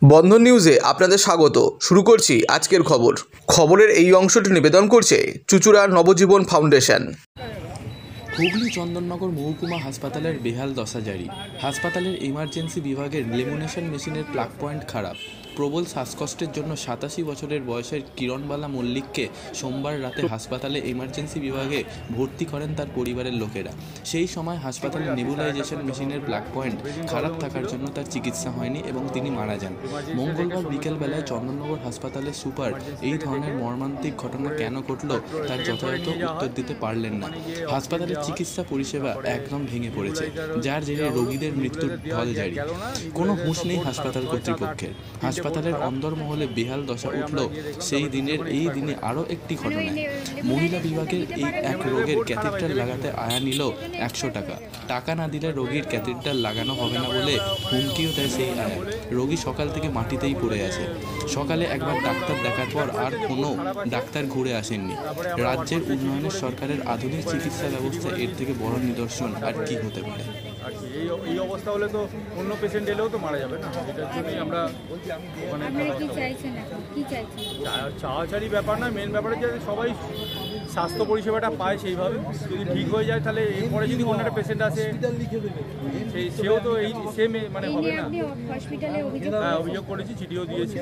বন্ধন নিউজে আপনাদের স্বাগত। শুরু করছি আজকের খবর। খবরের এই অংশটি নিবেদন করছে চুঁচুড়া নবজীবন ফাউন্ডেশন। হুগলি চন্দননগর মহকুমা হাসপাতালের বেহাল দশা জারি। হাসপাতালের ইমার্জেন্সি বিভাগের লেমিনেশন মেশিনের প্লাগ পয়েন্ট খারাপ। প্রবল শ্বাসকষ্টের জন্য 87 বছরের বয়সের কিরণবালা মল্লিককে সোমবার রাতে হাসপাতালে ইমার্জেন্সি বিভাগে ভর্তি করেন তার পরিবারের লোকেরা। সেই সময় হাসপাতালের নেবুলাইজেশন মেশিনের প্লাগ পয়েন্ট খারাপ থাকার জন্য তার চিকিৎসা হয়নি এবং তিনি মারা যান। মঙ্গলবার বিকেলবেলায় চন্দননগর হাসপাতালের সুপার এই ধরনের মর্মান্তিক ঘটনা কেন ঘটল তার যথাযথ উত্তর দিতে পারলেন না। হাসপাতালের চিকিৎসা পরিষেবা একদম ভেঙে পড়েছে, যার জেরে রোগীদের মৃত্যুর ঢল জারি। কোনো হুঁশ নেই হাসপাতাল কর্তৃপক্ষের। হাসপাতালের অন্দরমহলে বেহাল দশা উঠল সেই দিনের এই দিনে আরও একটি ঘটনায়। মহিলা বিভাগের এই এক রোগের ক্যাথেটার লাগাতে আয়া নিল 100 টাকা। টাকা না দিলে রোগীর ক্যাথেটার লাগানো হবে না বলে হুমকিও দেয় সেই আয়া। রোগী সকাল থেকে মাটিতেই পড়ে আছে। সকালে একবার ডাক্তার দেখার পর আর কোনো ডাক্তার ঘুরে আসেননি। রাজ্যের উন্নয়নের সরকারের আধুনিক চিকিৎসা ব্যবস্থা এর থেকে বড় নিদর্শন আর কি হতে পারে। এই অবস্থা হলে তো অন্য পেশেন্ট এলেও তো মারা যাবে না। এটার জন্যই আমরা চাওয়াচারি ব্যাপার না, মেন ব্যাপার যে সবাই স্বাস্থ্য পরিষেবাটা পায় সেইভাবে। যদি ঠিক হয়ে যায় তাহলে এরপরে যদি কোনো একটা পেশেন্ট আসে সেও তো এই সেম মানে হবে না। হ্যাঁ, অভিযোগ করেছি, চিঠিও দিয়েছি।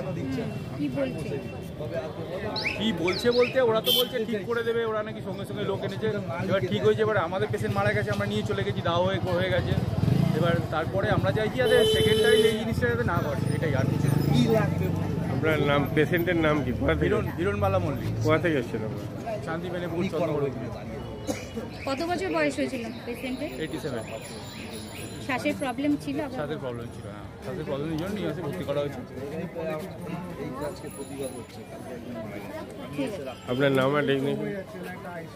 কি বলছে বলতে ওরা তো বলছে ঠিক করে দেবে, ওরা নাকি সঙ্গে সঙ্গে লোক এনেছে। এবার ঠিক হয়েছে, এবার আমাদের পেশেন্ট মারা গেছে, আমরা নিয়ে চলে গেছি, দাও হয়ে গেছে। এবার তারপরে আমরা চাইছি যাতে সেকেন্ড টাইম এই জিনিসটা যাতে না ঘটে, এটাই আর কিছু। আপনার নাম, পেশেন্টের নাম কি? হিরণবালা মল্লিক। কোথা থেকে এসেছেন? শান্তি মেলেপুর চন্দ্রনগর। কত বছর বয়স হয়েছিল পেশেন্টের? 87। শ্বাসের প্রবলেম ছিল? শ্বাসের প্রবলেম ছিল, হ্যাঁ। শ্বাসের প্রবলেমের জন্য নিয়ে এসে ভর্তি করা হয়েছে। আপনার নাম আর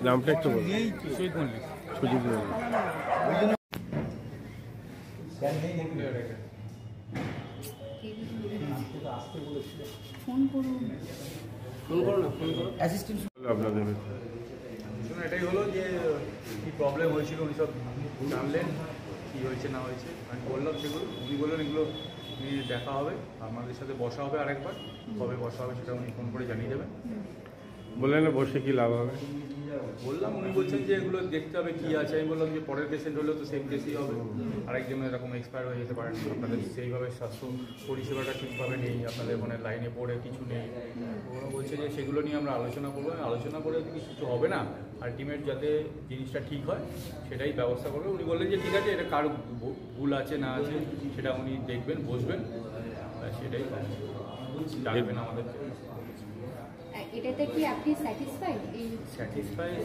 নামটা একটু বলুন। সুজিত মল্লিক। সুজিত মল্লিক। ফোন করুন। আপনাদের এটাই হলো যে কী প্রবলেম হয়েছিল উনি সব জানলেন, কী হয়েছে না হয়েছে আমি বললাম সেগুলো। উনি বললেন এগুলো নিয়ে দেখা হবে, আমাদের সাথে বসা হবে আরেকবার। কবে বসা হবে সেটা উনি ফোন করে জানিয়ে দেবেন। বললেন না বসে কি লাভ হবে? বললাম, উনি বলছেন যে এগুলো দেখতে হবে কী আছে। আমি বললাম যে পরের পেশেন্ট হলেও তো সেম কেসই হবে, আরেকজনের এরকম এক্সপায়ার হয়ে যেতে পারেন। আপনাদের সেইভাবে স্বাস্থ্য পরিষেবাটা ঠিকভাবে নেই, আপনাদের মানে লাইনে পড়ে কিছু নেই। ওরা বলছে যে সেগুলো নিয়ে আমরা আলোচনা করবো, আলোচনা করে কিছু হবে না, আলটিমেট যাতে জিনিসটা ঠিক হয় সেটাই ব্যবস্থা করবে। উনি বললেন যে ঠিক আছে, এটা কার ভুল আছে না আছে সেটা উনি দেখবেন, বসবেন, সেটাই জানবেন আমাদেরকে। এটাতে কি আপনি স্যাটিসফাইড?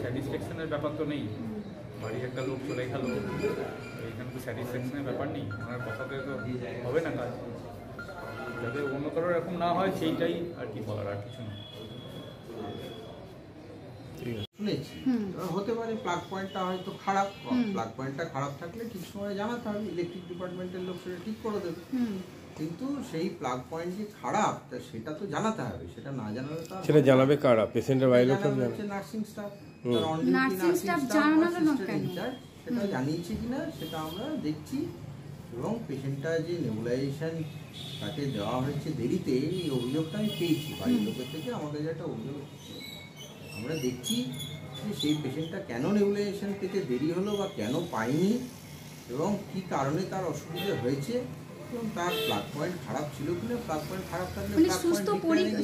স্যাটিসফ্যাকশনের ব্যাপার তো নেই। বাড়ির একটা লোক চলে গেল, এইখানে তো স্যাটিসফ্যাকশনের ব্যাপার নেই। ওনার কথাতে তো হবে না কাজ। যাতে অন্য কারোর এরকম না হয় সেইটাই আর কি বলার, আর কিছু না। শুনেছি হতে পারে প্লাগ পয়েন্টটা হয়তো খারাপ। প্লাগ পয়েন্টটা খারাপ থাকলে ঠিক সময় জানাতে হবে, ইলেকট্রিক ডিপার্টমেন্টের লোক সেটা ঠিক করে দেবে। কিন্তু সেই প্লাগ পয়েন্ট যে খারাপ তা সেটা তো জানাতে হবে, সেটা না জানালে তো সেটা জানাবে কারা? পেশেন্টের বাইরে লোক জানাবে, নার্সিং স্টাফ। নার্সিং স্টাফ জানালো না কেন? সেটা জানিয়েছে কিনা সেটা আমরা দেখছি। এবং পেশেন্টটা যে নেবুলাইজেশন তাকে দেওয়া হয়েছে দেরিতে, এই অভিযোগটা আমি পেয়েছি বাড়ির লোকের থেকে। আমাদের যে একটা অভিযোগ আমরা দেখছি যে সেই পেশেন্টটা কেন নেবুলাইজেশন পেতে দেরি হলো বা কেন পায়নি এবং কী কারণে তার অসুবিধা হয়েছে এবং তার প্লাগ পয়েন্ট খারাপ ছিল কিনা। প্লাগ পয়েন্ট খারাপ থাকলে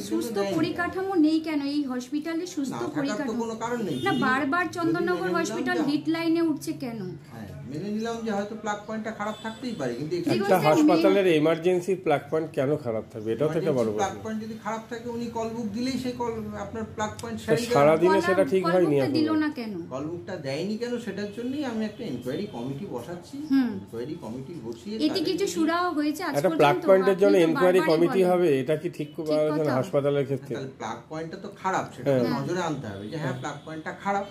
সুস্থ পরিকাঠামো নেই কেন এই হসপিটালে? সুস্থ পরিকাঠামো কোনো কারণ নেই না, বারবার চন্দননগর হসপিটাল হিট লাইনে উঠছে কেন? হ্যাঁ, মেনে নিলাম যে হয়তো প্লাগ পয়েন্টটা খারাপ থাকতেই পারে, কিন্তু একটা হাসপাতালের এমার্জেন্সি প্লাগ পয়েন্ট কেন খারাপ থাকবে? এটাও থেকে বড় কথা। প্লাগ পয়েন্ট যদি খারাপ থাকে উনি কল বুক দিলেই সেই কল আপনার প্লাগ পয়েন্ট সারা দিনে সেটা ঠিক হয়নি। দিল না কেন? কল বুকটা দেয়নি কেন সেটার জন্যই আমি একটা ইনকোয়ারি কমিটি বসাচ্ছি। ইনকোয়ারি কমিটি বসিয়ে এতে কিছু সুরাহা হয়েছে আজ একটা প্লাগ পয়েন্টের জন্য ইনকোয়ারি কমিটি হবে, এটা কি ঠিক হাসপাতালের ক্ষেত্রে? প্লাগ পয়েন্টটা তো খারাপ, সেটা নজরে আনতে হবে যে হ্যাঁ প্লাগ পয়েন্টটা খারাপ।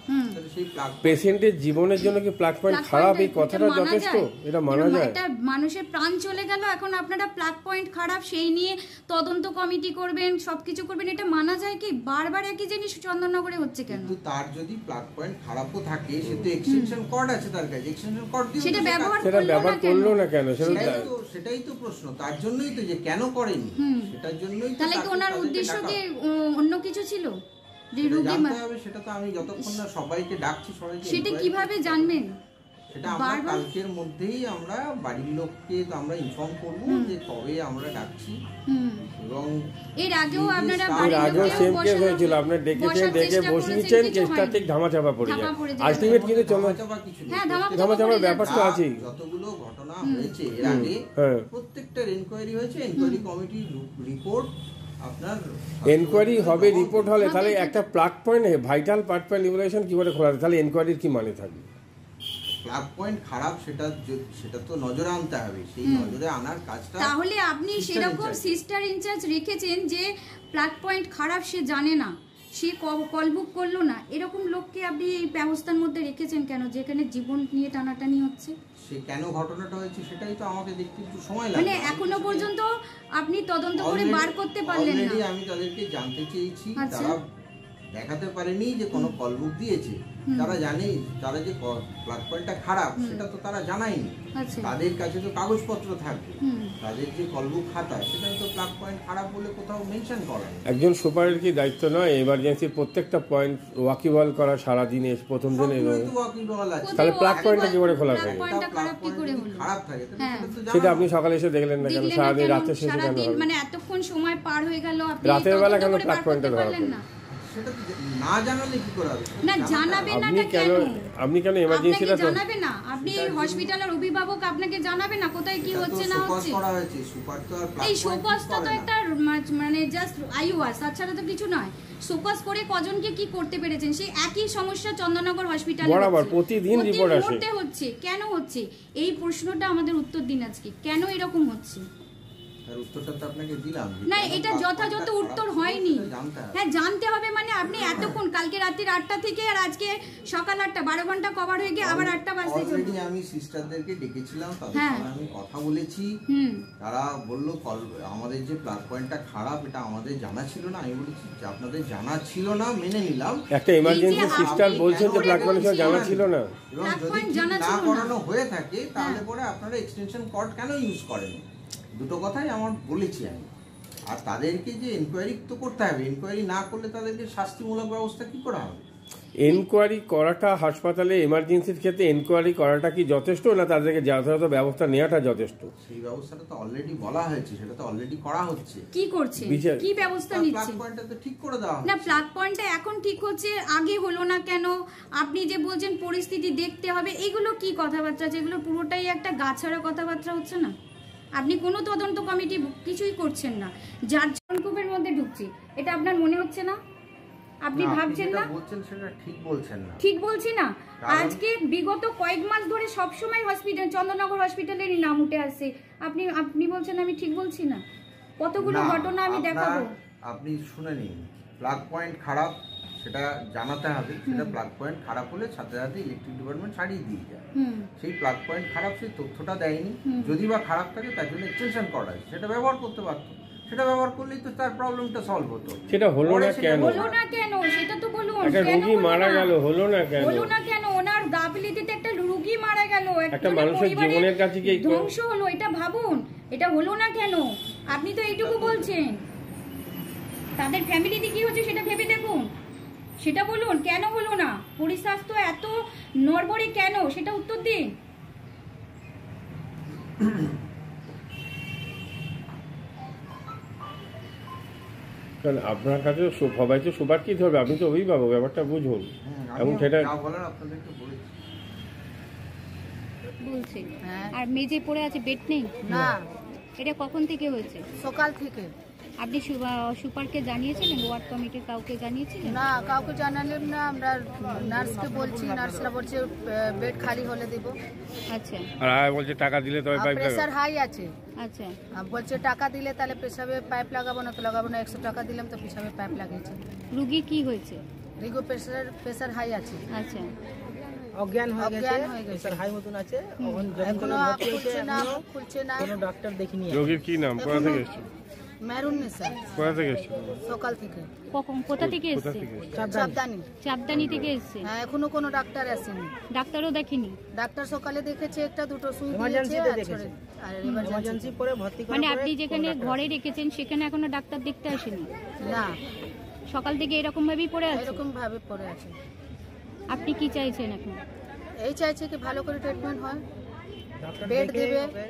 সেই প্লাগ পেশেন্টের জীবনের জন্য কি প্লাগ পয়েন্ট খারাপ? এই কথাটা মানা যথেষ্ট? যায়? এটা মানা যায়? এটা মানুষের প্রাণ চলে গেল, এখন আপনারা প্লাগ পয়েন্ট খারাপ সেই নিয়ে তদন্ত কমিটি করবেন, সবকিছু করবেন, এটা মানা যায় কি? বারবার একই জিনিস চন্দননগরে হচ্ছে কেন? কিন্তু তার যদি প্লাগ পয়েন্ট খারাপও থাকে, সে তো এক্সটেনশন কর্ড আছে তার কাছে, এক্সটেনশন কর্ড দিয়ে সেটা ব্যবহার সেটা ব্যবহার করলো না কেন? সেটাই তো প্রশ্ন, তার জন্যই তো যে কেন করেনি, সেটার জন্যই তো তাহলে কি তাকে- ওনার তাদেরকে উদ্দেশ্য ডাকা। কি অন্য কিছু ছিল? যে সেটা রোগী জানতে হবে, সেটা তো আমি যতক্ষণ না সবাইকে ডাকছি, সবাইকে সেটা inquiry কিভাবে করতে হবে। জানবেন? সেটা আমরা বারবার- কালকের মধ্যেই আমরা বাড়ির লোককে আমরা ইনফর্ম করবো যে কবে আমরা ডাকছি। হুম। এবং এর আগেও আপনারা এর এর বাড়ির আগেও লোককেও সেম কেস বসানো- হয়েছিল, আপনার ডেকেছেন, বসার ডেকে চেষ্টা বসিয়েছেন, করেছেন, কিছু কেসটা হয়নি। ঠিক ধামাচাপা পড়ে যায়। ধামা পড়ে যায়। আলটিমেট কিন্তু ধামাচাপা কিছু নেই। হ্যাঁ, ধামাচাপার পড়ে ব্যাপার তো যাচ্ছে। আছেই। যতগুলো ঘটনা হয়েছে এর আগে হ্যাঁ। প্রত্যেকটার এনকোয়ারি হয়েছে, এনকোয়ারি কমিটির রিপোর্ট আপনার এনকোয়ারি হবে, রিপোর্ট হলে হবে, তাহলে কিন্তু- একটা plug point vital part point liberation কি করে খোলা যায়? তাহলে এনকোয়ারির কি মানে থাকবে? প্লাগ পয়েন্ট খারাপ, সেটা তো নজরে আনতে হবে, সেই নজরে আনার কাজটা তাহলে আপনি sister সেরকম in charge। সিস্টার ইনচার্জ রেখেছেন যে প্লাগ পয়েন্ট খারাপ, সে জানে না, সে কল বুক করলো না, এরকম লোককে আপনি এই ব্যবস্থার মধ্যে রেখেছেন কেন, যেখানে জীবন নিয়ে টানাটানি হচ্ছে? সে কেন ঘটনাটা হয়েছে সেটাই তো আমাকে দেখতে একটু সময় মানে লাগবে। এখনো পর্যন্ত আপনি তদন্ত করে বার করতে পারলেন না? Already আমি তাদেরকে জানতে চেয়েছি, আচ্ছা। তারা দেখাতে পারেনি যে কোনো কল বুক দিয়েছে, তারা জানে তারা যে প্লাগ পয়েন্টটা খারাপ সেটা তো তারা জানায়নি। আচ্ছা। তাদের কাছে তো কাগজপত্র থাকবে, হুম। তাদের যে কল বুক খাতা সেটাই তো প্লাগ পয়েন্ট খারাপ বলে কোথাও মেনশন করা নেই। একজন সুপারের কি দায়িত্ব নয় এমার্জেন্সির প্রত্যেকটা পয়েন্ট ওয়াকিবল করা সারাদিনে প্রথম দিনে? সবগুলোই তো ওয়াকিবহাল আছে। তাহলে plug point টা কি করে খোলা plug থাকে? point টা একটা খারাপ plug কি করে point হলো? যদি খারাপ থাকে তাহলে হ্যাঁ। সেটা তো সেটা জানানো আপনি সকালে এসে দেখলেন না কেন? দেখলেন না সারাদিন কেন? রাতে শেষে কেন সারাদিন হবে? মানে এতক্ষণ সময় পার হয়ে গেল, আপনি রাতের বেলা তদন্ত কেন করে plug বার point টা করতে ধরা পারলেন পড়লো? না? সেটা তো না জানালে কি করে হবে? সেটা না, জানাতে হবে। জানাবেন না, আপনি না কেন কেন? আপনি কেন এমার্জেন্সিটা আপনাকে জানাবে না? আপনি হসপিটালের অভিভাবক, আপনাকে জানাবে না কোথায় কি এটা তো হচ্ছে না শোকজ হচ্ছে? করা হয়েছে, সুপার তো আর plug এই point শোকজটা তো করে না। একটা মানে জাস্ট আইওয়াস, তাছাড়া তো কিছু নয়। শোকজ করে কজনকে কি করতে পেরেছেন? সেই একই সমস্যা চন্দননগর হসপিটালে বরাবর হচ্ছে। প্রতিদিন প্রতি রিপোর্ট আসে। মুহূর্তে হচ্ছে। কেন হচ্ছে? এই প্রশ্নটা আমাদের উত্তর দিন আজকে, কেন এরকম হচ্ছে? তার উত্তরটা তো আপনাকে দিলাম যে না, কেন এটা plug যথাযথ point টা উত্তর খারাপ হয়নি। সেটা জানতে হবে। হ্যাঁ, জানতে হবে মানে আপনি এতক্ষণ কালকে রাত্রির 8টা থেকে আর আজকে সকাল 8টা, 12 ঘন্টা কভার হয়ে গিয়ে আবার 8টা বাজতে চলবে। অলরেডি আমি সিস্টারদেরকে ডেকেছিলাম, তাদের হ্যাঁ। সঙ্গে আমি কথা বলেছি, হুম। তারা বললো আমাদের যে প্লাগ পয়েন্টটা খারাপ এটা আমাদের জানা ছিল না। আমি বলেছি যে আপনাদের জানা ছিল না, মেনে নিলাম, একটা এমার্জেন্সি আপনি সিস্টার বলছেন যে কেন প্লাগ পয়েন্ট বলছেন? জানা ছিল না। এবং Plug যদি point ঠিক জানা না ছিল না। করানো হয়ে থাকে তাহলে হ্যাঁ। পরে আপনারা এক্সটেনশন কর্ড কেন ইউজ করেন? দুটো কথাই আমার বলেছি আমি। আর তাদেরকে যে এনকোয়ারি তো করতে হবে, এনকোয়ারি না করলে তাদেরকে শাস্তিমূলক ব্যবস্থা কি করা হবে? এনকোয়ারি করাটা হাসপাতালে এমার্জেন্সির ক্ষেত্রে এনকোয়ারি করাটা কি যথেষ্ট, না তাদেরকে যথাযথ ব্যবস্থা নেওয়াটা যথেষ্ট? সেই ব্যবস্থাটা তো অলরেডি বলা হয়েছে, সেটা তো অলরেডি করা হচ্ছে। কি করছে? বিচার- কি ব্যবস্থা প্লাগ নিচ্ছে? পয়েন্টটা তো ঠিক করে দেওয়া না, হচ্ছে। প্লাগ পয়েন্টটা এখন ঠিক হচ্ছে, আগে হলো না কেন? আপনি যে বলছেন পরিস্থিতি দেখতে হবে, এগুলো কি কথাবার্তা? যেগুলো পুরোটাই একটা গাছাড়া কথাবার্তা হচ্ছে না? আপনি কোনো তদন্ত কমিটি কিছুই করছেন না, যার জনকুপের মধ্যে ঢুকছি, এটা আপনার মনে হচ্ছে না? আপনি না, ভাবছেন যেটা না? বলছেন সেটা ঠিক বলছেন না। ঠিক বলছি না? কারণ- আজকে বিগত কয়েক মাস ধরে সবসময় হসপিটাল, চন্দননগর হসপিটালেরই নাম উঠে আসছে। আপনি বলছেন আমি ঠিক বলছি না? কতগুলো না, ঘটনা আমি দেখাবো। আপনি শুনে নিন, প্লাগ পয়েন্ট খারাপ সেটা জানাতে হবে। সেটা প্লাগ পয়েন্ট খারাপ হলে সাথে সাথে ইলেকট্রিক ডিপার্টমেন্ট ছাড়িয়ে দিয়ে যায়। হুম। সেই প্লাগ পয়েন্ট খারাপ, সেই তথ্যটা দেয়নি। যদি বা খারাপ থাকে তার জন্য এক্সটেনশন করা হয়, সেটা ব্যবহার করতে পারতো। সেটা ব্যবহার করলেই তো তার প্রবলেমটা সলভ হতো। সেটা হলো পরে না সেটা কেন? হলো না কেন সেটা তো বলুন। একটা কেন রোগী হলো মারা না? গেল, হলো না কেন? হলো না কেন? ওনার গাফিলতিতে একটা রোগী মারা গেল, একটা মানুষের জীবনের কাছে কি ধ্বংস হলো, এটা ভাবুন। এটা হলো না কেন? আপনি তো এইটুকু বলছেন। তাদের ফ্যামিলিতে কি হচ্ছে সেটা ভেবে দেখুন, সেটা বলুন। কেন হলো না? পরিস্বাস্থ্য এত নড়বড়ে কেন, সেটা উত্তর দিন। কারণ আপনার কাছে সবাই তো সুপার কি ধরবে, আপনি তো অভিভাবক, ব্যাপারটা বুঝুন। এবং সেটা যা বলার আপনাদেরকে বলেছি। বলছে আর মেজে পড়ে আছে, বেড নেই না, এটা কখন থেকে হয়েছে? সকাল থেকে। আপনি সুপারকে জানিয়েছিলেন? ওয়ার্ড কমিটির কাউকে জানিয়েছিলেন? না, কাউকে জানালাম না। আমরা নার্সকে বলছি, নার্সরা বলছে বেড খালি হলে দেব। আচ্ছা আর বলছে টাকা দিলে তবে পাইপ প্রেসার হাই আছে। আচ্ছা। বলছে টাকা দিলে তাহলে পেশাবে পাইপ লাগাবো না, তো লাগাবো না। 100 টাকা দিলাম তো পেশাবে পাইপ লাগিয়েছে। রুগী কি হয়েছে? রিগো প্রেসার হাই আছে। আচ্ছা। অজ্ঞান হয়ে গেছে, অজ্ঞান হয়ে গেছে। প্রেসার হাই মতন আছে। এখন যখন এখনো থেকে ভর্তি হয়েছে খুলছে না, এখনো খুলছে না। কোনো ডাক্তার দেখিনি। রোগীর কি নাম, কোথা থেকে এসছে? মেরুন নেশা কোথা থেকে এসছে? সকাল থেকে কখন কোথা থেকে কোথা এসছে? থেকে এসছে? সাবধানী। চাপদানি থেকে এসছে। হ্যাঁ, এখনো কোনো ডাক্তার আসেনি। ডাক্তারও দেখেনি। ডাক্তার সকালে দেখেছে, একটা দুটো সুই দিয়েছে এমার্জেন্সিতে আর দেখেছে। ছেড়ে- আর এমার্জেন্সি এমার্জেন্সি পরে ভর্তি করার মানে পরে আপনি যেখানে কোনো ডাক্তার ঘরে রেখেছেন সেখানে এখনো ডাক্তার দেখতে আসেনি? না, সকাল থেকে এরকম ভাবেই পড়ে আছে। এরকম ভাবে পড়ে আছে। আপনি কি চাইছেন এখন? এই চাইছে কি ভালো করে ট্রিটমেন্ট হয়, ডাক্তার বেড দেখে দেবে। হবে।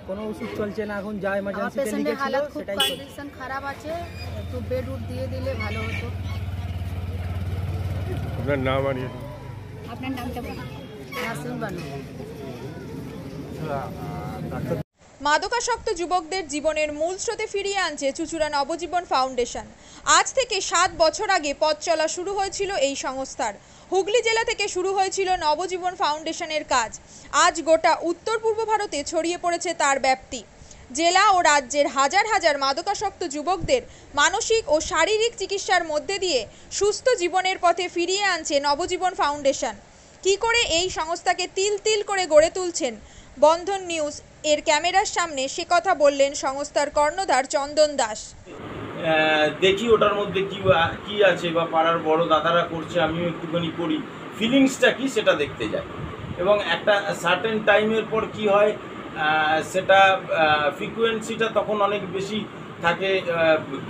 কোনো ওষুধ চলছে না এখন, যা আমার এমার্জেন্সিতে পেশেন্টের লিখেছিল হালত খুব সেটাই চলছে। কন্ডিশন খারাপ আছে, একটু বেড উড দিয়ে দিলে ভালো হতো। আপনার নাম আর আপনার নামটা বলুন। নার্সিং বানু। মাদকাসক্ত যুবকদের জীবনের মূল স্রোতে ফিরিয়ে আনছে চুঁচুড়া নবজীবন ফাউন্ডেশন। আজ থেকে 7 বছর আগে পথ চলা শুরু হয়েছিল এই সংস্থার। হুগলি জেলা থেকে শুরু হয়েছিল নবজীবন ফাউন্ডেশনের কাজ। আজ গোটা উত্তর পূর্ব ভারতে ছড়িয়ে পড়েছে তার ব্যাপ্তি। জেলা ও রাজ্যের হাজার হাজার মাদকাসক্ত যুবকদের মানসিক ও শারীরিক চিকিৎসার মধ্যে দিয়ে সুস্থ জীবনের পথে ফিরিয়ে আনছে নবজীবন ফাউন্ডেশন। কী করে এই সংস্থাকে তিল তিল করে গড়ে তুলছেন বন্ধন নিউজ এর ক্যামেরার সামনে সে কথা বললেন সংস্থার কর্ণধার চন্দন দাস। দেখি ওটার মধ্যে কি আছে বা পাড়ার বড় দাদারা করছে, আমিও একটুখানি করি, ফিলিংসটা কি সেটা দেখতে যাই। এবং একটা সার্টেন টাইমের পর কি হয়, সেটা ফ্রিকোয়েন্সিটা তখন অনেক বেশি থাকে,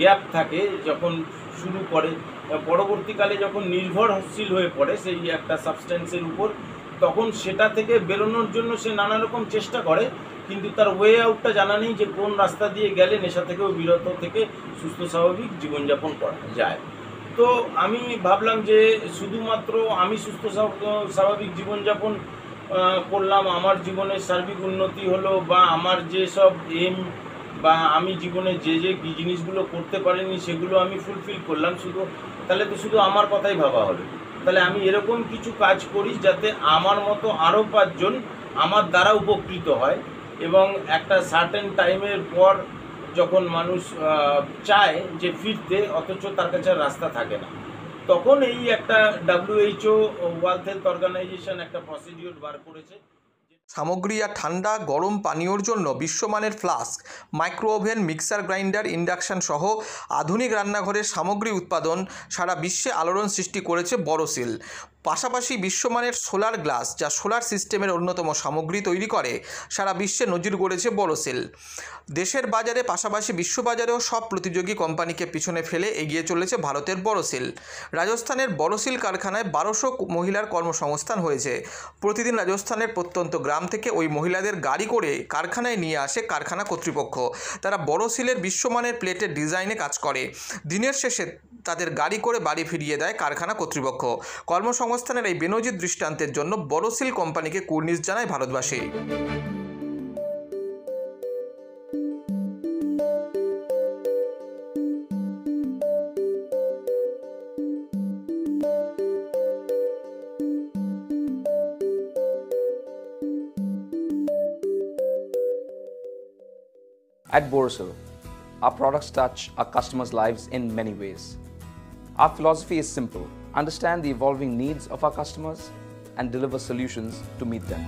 গ্যাপ থাকে যখন শুরু করে। পরবর্তীকালে যখন নির্ভরশীল হয়ে পড়ে সেই একটা সাবস্টেন্সের উপর, তখন সেটা থেকে বেরোনোর জন্য সে নানা রকম চেষ্টা করে, কিন্তু তার ওয়ে আউটটা জানা নেই যে কোন রাস্তা দিয়ে গেলে নেশা থেকেও বিরত থেকে সুস্থ স্বাভাবিক জীবনযাপন করা যায়। তো আমি ভাবলাম যে শুধুমাত্র আমি সুস্থ স্বাভাবিক জীবনযাপন করলাম, আমার জীবনের সার্বিক উন্নতি হলো, বা আমার যেসব এম বা আমি জীবনে যে জিনিসগুলো করতে পারিনি সেগুলো আমি ফুলফিল করলাম, তাহলে তো শুধু আমার কথাই ভাবা হবে। তাহলে আমি এরকম কিছু কাজ করি যাতে আমার মতো আরও 5 জন আমার দ্বারা উপকৃত হয়। এবং একটা সার্টেন টাইমের পর যখন মানুষ চায় যে ফিরতে, অথচ তার কাছে রাস্তা থাকে না, তখন এই একটা WHO ওয়ার্ল্ড হেলথ অর্গানাইজেশন একটা প্রসিডিওর বার করেছে। সামগ্রী আর ঠান্ডা গরম পানীয়র জন্য বিশ্বমানের flask, micro oven, mixer grinder, induction সহ আধুনিক রান্নাঘরের সামগ্রী উৎপাদন সারা বিশ্বে আলোড়ন সৃষ্টি করেছে বড়সিল। পাশাপাশি বিশ্বমানের সোলার গ্লাস, যা সোলার সিস্টেমের অন্যতম সামগ্রী তৈরি করে, সারা বিশ্বে নজির গড়েছে বড়সিল। দেশের বাজারে পাশাপাশি বিশ্ববাজারেও সব প্রতিযোগী কোম্পানিকে পিছনে ফেলে এগিয়ে চলেছে ভারতের বড়সিল। রাজস্থানের বড়সিল কারখানায় 1200 মহিলার কর্মসংস্থান হয়েছে। প্রতিদিন রাজস্থানের প্রত্যন্ত গ্রাম থেকে ওই মহিলাদের গাড়ি করে কারখানায় নিয়ে আসে কারখানা কর্তৃপক্ষ। তারা বড়সিলের বিশ্বমানের প্লেটের ডিজাইনে কাজ করে। দিনের শেষে তাদের গাড়ি করে বাড়ি ফিরিয়ে দেয় কারখানা কর্তৃপক্ষ। কর্মসংস্থানের এই বেনজির দৃষ্টান্তের জন্য বড়সিল কোম্পানিকে কুর্নিশ জানায় ভারতবাসী। At Borosil, our products touch our customers' lives in many ways. Our philosophy is simple: understand the evolving needs of our customers and deliver solutions to meet them.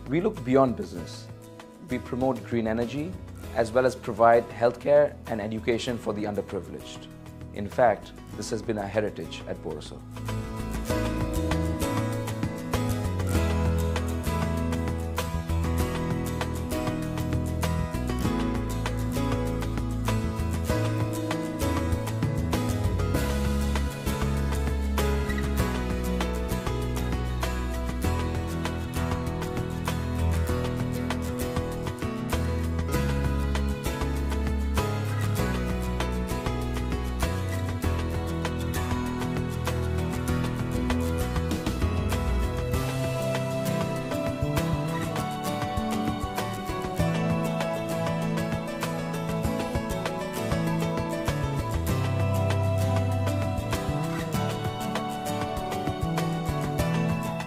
We look beyond business. We promote green energy as well as provide healthcare and education for the underprivileged. In fact, this has been our heritage at Borosil.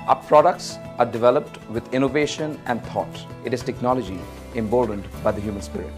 Our products are developed with innovation and thought. It is technology emboldened by the human spirit.